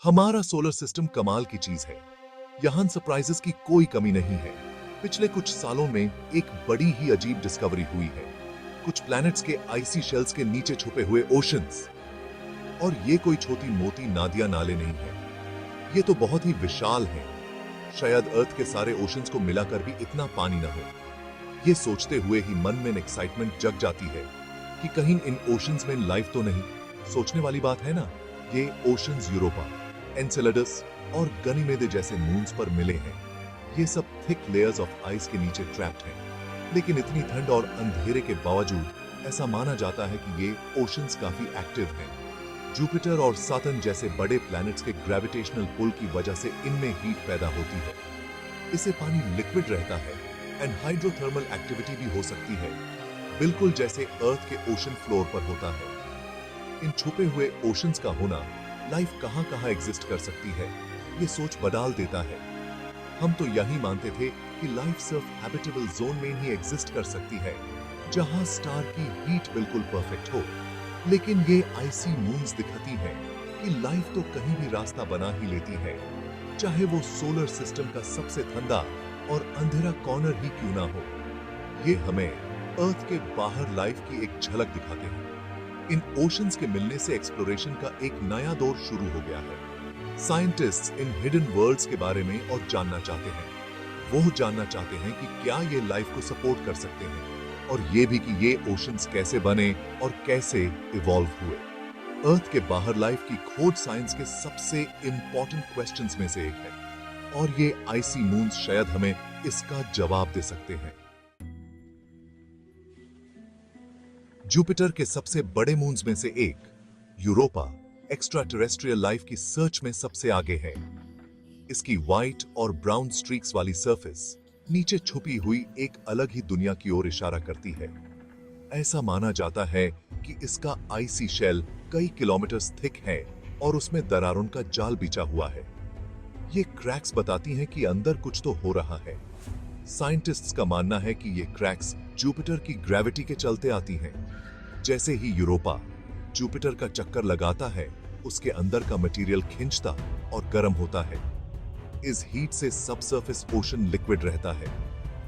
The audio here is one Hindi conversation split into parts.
हमारा सोलर सिस्टम कमाल की चीज है। यहां सरप्राइजेस की कोई कमी नहीं है। पिछले कुछ सालों में एक बड़ी ही अजीब डिस्कवरी हुई है। कुछ प्लैनेट्स के आइसी शेल्स के नीचे छुपे हुए ओशंस। और ये कोई छोटी मोटी नदियां नाले नहीं है, ये तो बहुत ही विशाल है। शायद अर्थ के सारे ओशंस को मिलाकर भी इतना पानी न हो। ये सोचते हुए ही मन में एक्साइटमेंट जग जाती है कि कहीं इन ओशंस में लाइफ तो नहीं। सोचने वाली बात है ना, ये ओशंस यूरोपा, एनसेलेडस और गनीमेदे जैसे मून्स पर मिले हैं। ये सब थिक लेयर्स ऑफ आइस के नीचे ट्रैप्ड हैं। लेकिन इतनी ठंड और अंधेरे के बावजूद ऐसा माना जाता है कि ये ओशंस काफी एक्टिव हैं। जुपिटर और सैटर्न जैसे बड़े प्लैनेट्स के ग्रेविटेशनल पुल की वजह से इनमें हीट पैदा होती है। इससे पानी लिक्विड रहता है एंड हाइड्रोथर्मल एक्टिविटी भी हो सकती है, बिल्कुल जैसे अर्थ के ओशन फ्लोर पर होता है। इन छुपे हुए ओशंस का होना लाइफ कहां-कहां एग्जिस्ट कर सकती है, ये सोच बदल देता है। हम तो यही मानते थे कि लाइफ सिर्फ हैबिटेबल जोन में ही एग्जिस्ट कर सकती है, जहां स्टार की हीट बिल्कुल परफेक्ट हो। लेकिन ये आइसी मून्स दिखाती हैं कि लाइफ तो कहीं भी रास्ता बना ही लेती है, चाहे वो सोलर सिस्टम का सबसे ठंडा और अंधेरा कॉर्नर ही क्यों ना हो। ये हमें अर्थ के बाहर लाइफ की एक झलक दिखाते हैं। इन ओशंस के मिलने से एक्सप्लोरेशन का एक नया दौर शुरू हो गया है। साइंटिस्ट्स इन हिडन वर्ल्ड्स के बारे में और जानना चाहते हैं। वो जानना चाहते हैं कि क्या ये लाइफ को सपोर्ट कर सकते हैं, और ये भी कि ये ओशंस कैसे बने और कैसे इवॉल्व हुए। अर्थ के बाहर लाइफ की खोज साइंस के सबसे इंपॉर्टेंट क्वेश्चंस में से एक है, और ये आइसी मून्स शायद हमें इसका जवाब दे सकते हैं। जुपिटर के सबसे बड़े मून्स में से एक, यूरोपा, एक्स्ट्रा टेरेस्ट्रियल लाइफ की सर्च में सबसे आगे है। इसकी व्हाइट और ब्राउन स्ट्रीक्स वाली सरफेस नीचे छुपी हुई एक अलग ही दुनिया की ओर इशारा करती है। ऐसा माना जाता है कि इसका आइसी शेल कई किलोमीटर्स थिक है और उसमें दरारों का जाल बिछा हुआ है। ये क्रैक्स बताती हैं कि अंदर कुछ तो हो रहा है। साइंटिस्ट्स का मानना है कि ये क्रैक्स जुपिटर की ग्रेविटी के चलते आती हैं। जैसे ही यूरोपा जुपिटर का चक्कर लगाता है, उसके अंदर का मटेरियल खिंचता और गर्म होता है। इस हीट से सबसर्फेस ओशन लिक्विड रहता है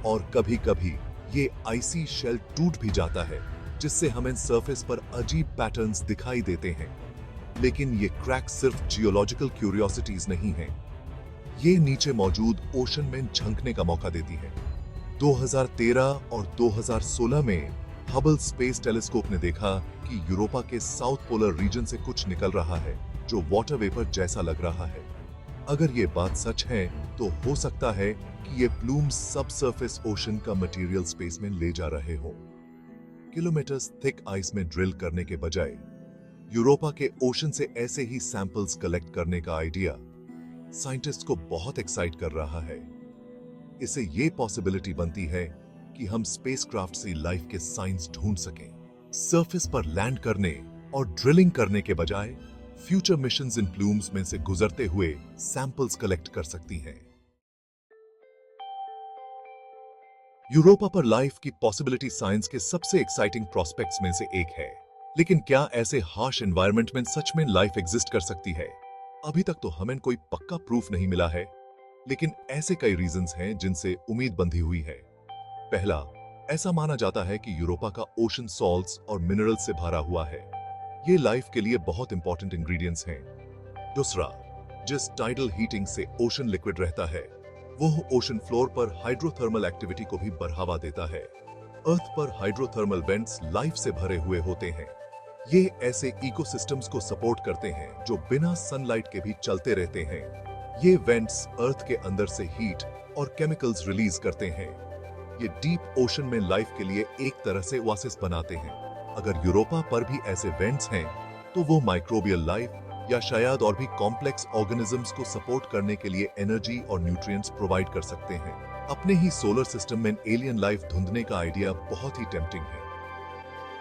और कभी-कभी ये आइसी शेल टूट भी जाता है, जिससे हमें सरफेस पर अजीब पैटर्न्स दिखाई देते हैं। लेकिन ये क्रैक्स सिर्फ जियोलॉजिकल क्यूरियोसिटीज नहीं हैं। ये नीचे मौजूद ओशन में झंकने का मौका देती है। 2013 और 2016 में हबल स्पेस टेलीस्कोप ने देखा कि यूरोपा के साउथ पोलर रीजन से कुछ निकल रहा है, जो वाटर वेपर जैसा लग रहा है। अगर ये बात सच है, तो हो सकता है कि ये प्लूम्स सबसर्फेस ओशन का मटेरियल स्पेस में ले जा रहे हो। किलोमीटर्स थिक आइस में ड्रिल करने के बजाय यूरोपा के ओशन से ऐसे ही सैंपल्स कलेक्ट करने का आइडिया साइंटिस्ट को बहुत एक्साइट कर रहा है। इससे ये पॉसिबिलिटी बनती है कि हम स्पेसक्राफ्ट से लाइफ के साइंस ढूंढ सकें। सरफेस पर लैंड करने और ड्रिलिंग करने के बजाय फ्यूचर मिशंस इन प्लूम्स में से गुजरते हुए सैंपल्स कलेक्ट कर सकती हैं। यूरोपा पर लाइफ की पॉसिबिलिटी साइंस के सबसे एक्साइटिंग प्रोस्पेक्ट्स में से एक है। लेकिन क्या ऐसे हार्श एनवायरनमेंट में सच में लाइफ एग्जिस्ट कर सकती है? अभी तक तो हमें कोई पक्का प्रूफ नहीं मिला है, लेकिन ऐसे कई रीजंस हैं जिनसे उम्मीद बंधी हुई है। पहला, ऐसा माना जाता है कि यूरोपा का ओशन सॉल्ट्स और मिनरल्स से भरा हुआ है। ये लाइफ के लिए बहुत इंपॉर्टेंट इंग्रेडिएंट्स हैं। दूसरा, जिस टाइडल हीटिंग से ओशन लिक्विड रहता है, वो ओशन फ्लोर पर हाइड्रोथर्मल एक्टिविटी को भी बढ़ावा देता है। अर्थ पर हाइड्रोथर्मल वेंट्स लाइफ से भरे हुए होते हैं। ये ऐसे इकोसिस्टम्स को सपोर्ट करते हैं जो बिना सनलाइट के भी चलते रहते हैं। ये वेंट्स अर्थ के अंदर से हीट और केमिकल्स रिलीज करते हैं। ये डीप ओशन में लाइफ के लिए एक तरह से ओएसिस बनाते हैं। अगर यूरोपा पर भी ऐसे वेंट्स हैं, तो वो माइक्रोबियल लाइफ या शायद और भी कॉम्प्लेक्स ऑर्गेनिजम्स को सपोर्ट करने के लिए एनर्जी और न्यूट्रिएंट्स प्रोवाइड कर सकते हैं। अपने ही सोलर सिस्टम में एलियन लाइफ ढूंढने का आइडिया बहुत ही टेम्पटिंग है।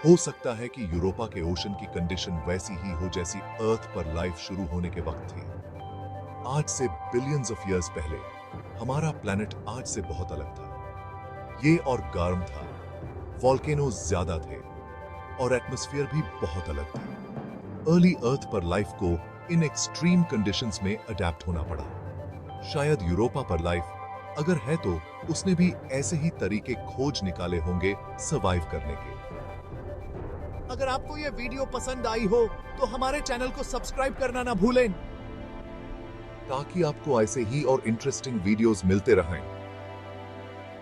हो सकता है कि यूरोपा के ओशन की कंडीशन वैसी ही हो जैसी अर्थ पर लाइफ शुरू होने के वक्त थी। आज से बिलियंस ऑफ ईयर्स पहले हमारा प्लेनेट आज से बहुत अलग था। ये और गर्म था, वॉल्केनोज ज्यादा थे और एटमॉस्फेयर भी बहुत अलग था। अर्ली अर्थ पर लाइफ को इन एक्सट्रीम कंडीशंस में अडेप्ट होना पड़ा। शायद यूरोपा पर लाइफ अगर है तो उसने भी ऐसे ही तरीके खोज निकाले होंगे सर्वाइव करने के। अगर आपको यह वीडियो पसंद आई हो तो हमारे चैनल को सब्सक्राइब करना ना भूलें, ताकि आपको ऐसे ही और इंटरेस्टिंग वीडियोस मिलते रहें।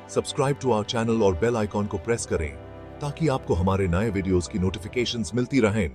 सब्सक्राइब टू आवर चैनल और बेल आइकॉन को प्रेस करें ताकि आपको हमारे नए वीडियोस की नोटिफिकेशंस मिलती रहें।